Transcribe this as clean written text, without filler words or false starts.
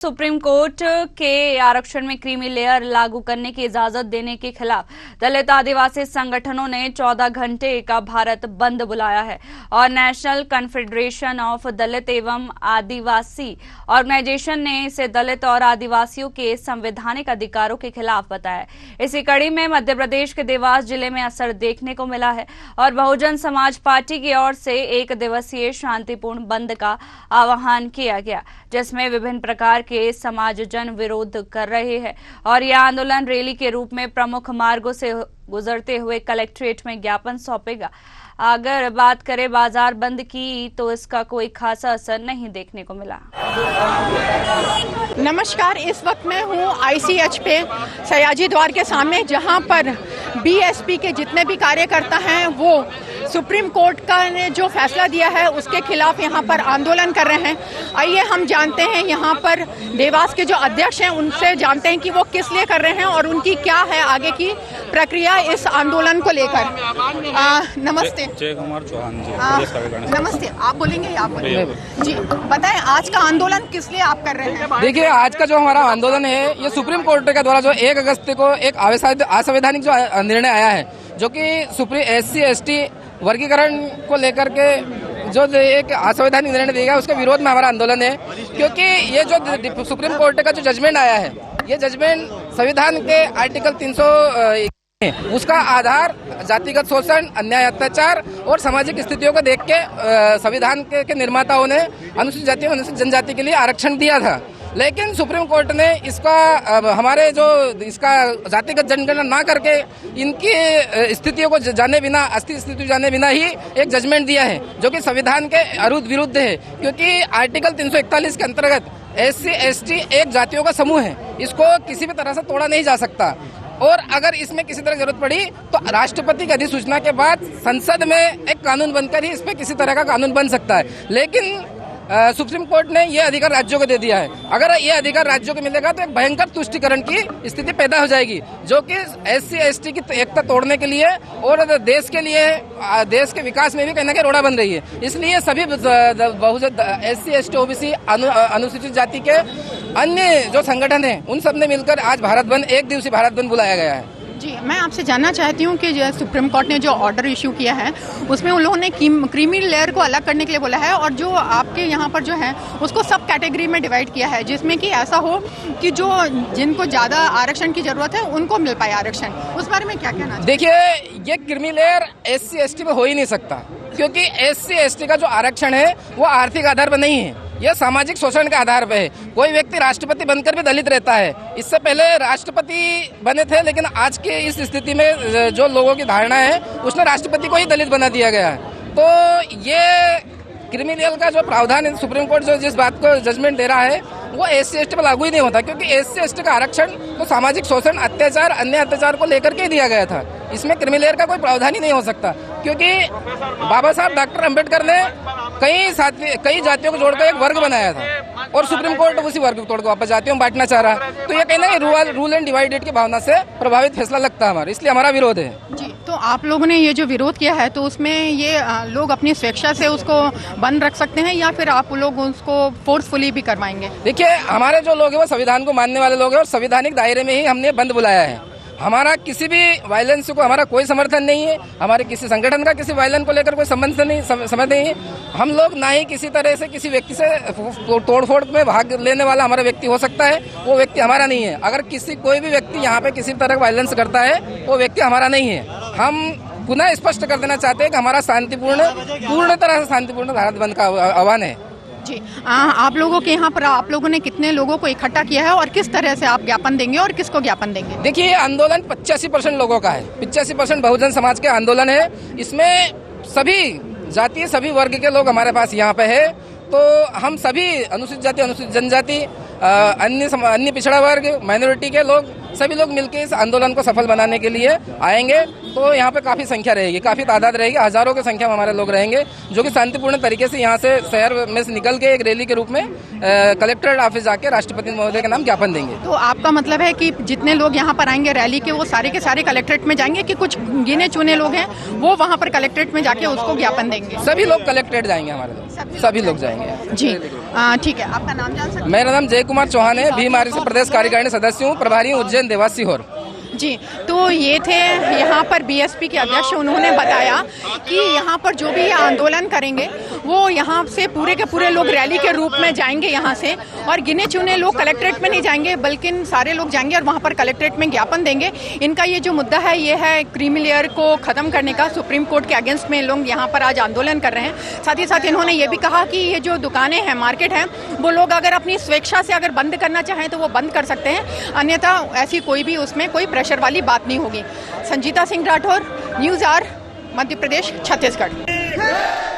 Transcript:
Supreme court के आरक्षण में क्रीमी लेयर लागू करने की इजाजत देने के खिलाफ दलित आदिवासी संगठनों ने 14 घंटे का भारत बंद बुलाया है और नेशनल कॉन्फेडरेशन ऑफ दलित एवं आदिवासी ऑर्गेनाइजेशन ने इसे दलित और आदिवासियों के संवैधानिक अधिकारों के खिलाफ बताया। इसी कड़ी में मध्य प्रदेश के देवास जिले में असर देखने को मिला है और बहुजन समाज पार्टी की ओर से 1 दिवसीय शांतिपूर्ण बंद का आह्वान किया गया, जिसमें विभिन्न प्रकार के समाज जन विरोध कर रहे हैं और यह आंदोलन रैली के रूप में प्रमुख मार्गों से गुजरते हुए कलेक्ट्रेट में ज्ञापन सौंपेगा। अगर बात करें बाजार बंद की तो इसका कोई खासा असर नहीं देखने को मिला। नमस्कार, इस वक्त मैं हूँ ICH पे सयाजी द्वार के सामने, जहाँ पर BSP के जितने भी कार्यकर्ता हैं वो सुप्रीम कोर्ट का ने जो फैसला दिया है उसके खिलाफ यहाँ पर आंदोलन कर रहे हैं। आइए हम जानते हैं यहाँ पर देवास के जो अध्यक्ष हैं उनसे जानते हैं कि वो किस लिए कर रहे हैं और उनकी क्या है आगे की प्रक्रिया इस आंदोलन को लेकर। नमस्ते। जय कुमार चौहान जी। नमस्ते। आप बोलेंगे या आप बोलेंगे? जी बताएं, आज का आंदोलन किस लिए आप कर रहे हैं? देखिए, आज का जो हमारा आंदोलन है ये सुप्रीम कोर्ट के द्वारा जो 1 अगस्त को एक असंवैधानिक जो निर्णय आया है, जो कि SC ST वर्गीकरण को लेकर के जो एक असंवैधानिक निर्णय दिया गया उसके विरोध में हमारा आंदोलन है। क्योंकि ये जो सुप्रीम कोर्ट का जो जजमेंट आया है, ये जजमेंट संविधान के आर्टिकल 300 उसका आधार जातिगत शोषण, अन्याय, अत्याचार और सामाजिक स्थितियों को देख के संविधान के निर्माताओं ने अनुसूचित जाति और अनुसूचित जनजाति के लिए आरक्षण दिया था। लेकिन सुप्रीम कोर्ट ने इसका हमारे जो इसका जातिगत जनगणना ना करके इनकी स्थितियों को जाने बिना, अस्तित्व स्थिति जाने बिना ही एक जजमेंट दिया है, जो कि संविधान के विरुद्ध है। क्योंकि आर्टिकल 341 के अंतर्गत SC ST एक जातियों का समूह है, इसको किसी भी तरह से तोड़ा नहीं जा सकता। और अगर इसमें किसी तरह जरूरत पड़ी तो राष्ट्रपति की अधिसूचना के बाद संसद में एक कानून बनकर ही इस पे किसी तरह का कानून बन सकता है। लेकिन सुप्रीम कोर्ट ने ये अधिकार राज्यों को दे दिया है। अगर ये अधिकार राज्यों को मिलेगा तो एक भयंकर तुष्टिकरण की स्थिति पैदा हो जाएगी, जो कि SC ST की एकता तोड़ने के लिए और देश के लिए, देश के विकास में भी कहीं ना कहीं रोड़ा बन रही है। इसलिए सभी बहुजन SC ST OBC अनुसूचित जाति के अन्य जो संगठन है उन सब ने मिलकर आज भारत बंद, 1 दिवसीय भारत बंद बुलाया गया है। जी, मैं आपसे जानना चाहती हूँ कि जो सुप्रीम कोर्ट ने जो ऑर्डर इशू किया है उसमें उन लोगों ने क्रीमी लेयर को अलग करने के लिए बोला है और जो आपके यहाँ पर जो है उसको सब कैटेगरी में डिवाइड किया है, जिसमें कि ऐसा हो कि जो जिनको ज़्यादा आरक्षण की जरूरत है उनको मिल पाए आरक्षण। उस बारे में क्या कहना? देखिए, ये क्रीमी लेयर SC ST में हो ही नहीं सकता, क्योंकि SC ST का जो आरक्षण है वो आर्थिक आधार पर नहीं है, यह सामाजिक शोषण के आधार पर है। कोई व्यक्ति राष्ट्रपति बनकर भी दलित रहता है। इससे पहले राष्ट्रपति बने थे, लेकिन आज के इस स्थिति में जो लोगों की धारणा है उसने राष्ट्रपति को ही दलित बना दिया गया है। तो ये क्रिमिनल का जो प्रावधान है, सुप्रीम कोर्ट जो जिस बात को जजमेंट दे रहा है वो SC ST पर लागू ही नहीं होता, क्योंकि SC ST का आरक्षण तो सामाजिक शोषण, अत्याचार, अन्य अत्याचार को लेकर के दिया गया था। इसमें क्रिमिनल का कोई प्रावधान ही नहीं हो सकता, क्योंकि बाबा साहब डॉक्टर अम्बेडकर ने कई जातियों को जोड़कर एक वर्ग बनाया था और सुप्रीम कोर्ट उसी वर्ग को तोड़कर वापस जातियों में बांटना चाह रहा है। तो ये कहना है रूल एंड डिवाइडेड की भावना से प्रभावित फैसला लगता है हमारा, इसलिए हमारा विरोध है। जी, तो आप लोगों ने ये जो विरोध किया है तो उसमें ये लोग अपनी स्वेच्छा से उसको बंद रख सकते हैं या फिर आप लोग उसको फोर्सफुली भी करवाएंगे? देखिए, हमारे जो लोग हैं वो संविधान को मानने वाले लोग हैं और संवैधानिक दायरे में ही हमने बंद बुलाया है। हमारा किसी भी वायलेंस को हमारा कोई समर्थन नहीं है, हमारे किसी संगठन का किसी वायलेंस को लेकर कोई समझ नहीं है। हम लोग ना ही किसी तरह से किसी व्यक्ति से तोड़फोड़ में भाग लेने वाला हमारा व्यक्ति हो सकता है, वो व्यक्ति हमारा नहीं है। अगर कोई भी व्यक्ति यहाँ पे किसी तरह का वायलेंस करता है वो व्यक्ति हमारा नहीं है। हम पुनः स्पष्ट कर देना चाहते हैं कि हमारा पूर्ण तरह से शांतिपूर्ण भारत बंद का आह्वान है। जी, आप लोगों के यहाँ पर आप लोगों ने कितने लोगों को इकट्ठा किया है और किस तरह से आप ज्ञापन देंगे और किसको ज्ञापन देंगे? देखिए, आंदोलन 85% लोगों का है, 85% बहुजन समाज के आंदोलन है। इसमें सभी जाति, सभी वर्ग के लोग हमारे पास यहाँ पे है। तो हम सभी अनुसूचित जाति, अनुसूचित जनजाति, अन्य पिछड़ा वर्ग, माइनॉरिटी के लोग सभी लोग मिलकर इस आंदोलन को सफल बनाने के लिए आएंगे। तो यहाँ पे काफी संख्या रहेगी, काफी तादाद रहेगी, हजारों की संख्या में हमारे लोग रहेंगे जो कि शांतिपूर्ण तरीके से यहाँ से शहर में से निकल के एक रैली के रूप में कलेक्ट्रेट ऑफिस जाके राष्ट्रपति महोदय के नाम ज्ञापन देंगे। तो आपका मतलब है कि जितने लोग यहाँ पर आएंगे रैली के, वो सारे के सारे कलेक्ट्रेट में जाएंगे कि कुछ गिने चुने लोग हैं वो वहाँ पर कलेक्ट्रेट में जाके उसको ज्ञापन देंगे? सभी लोग कलेक्ट्रेट जाएंगे, हमारे लोग सभी लोग जाएंगे। जी ठीक है, आपका नाम जान सकते हैं? मेरा नाम जय कुमार चौहान है, भीम आरएसएस प्रदेश कार्यकारिणी सदस्य हूँ, प्रभारी उज्जैन देवास सीहोर। जी, तो ये थे यहाँ पर बीएसपी के अध्यक्ष। उन्होंने बताया कि यहाँ पर जो भी आंदोलन करेंगे वो यहाँ से पूरे के पूरे लोग रैली के रूप में जाएंगे यहाँ से, और गिने चुने लोग कलेक्ट्रेट में नहीं जाएंगे बल्कि सारे लोग जाएंगे और वहाँ पर कलेक्ट्रेट में ज्ञापन देंगे। इनका ये जो मुद्दा है ये है क्रीमी लेयर को खत्म करने का, सुप्रीम कोर्ट के अगेंस्ट में लोग यहाँ पर आज आंदोलन कर रहे हैं। साथ ही साथ इन्होंने ये भी कहा कि ये जो दुकानें हैं, मार्केट हैं, वो लोग अगर अपनी स्वेच्छा से अगर बंद करना चाहें तो वो बंद कर सकते हैं, अन्यथा ऐसी कोई भी उसमें कोई प्रेशर वाली बात नहीं होगी। Sanjeeta Singh Rathore, news hour, Madhya Pradesh, Chhattisgarh.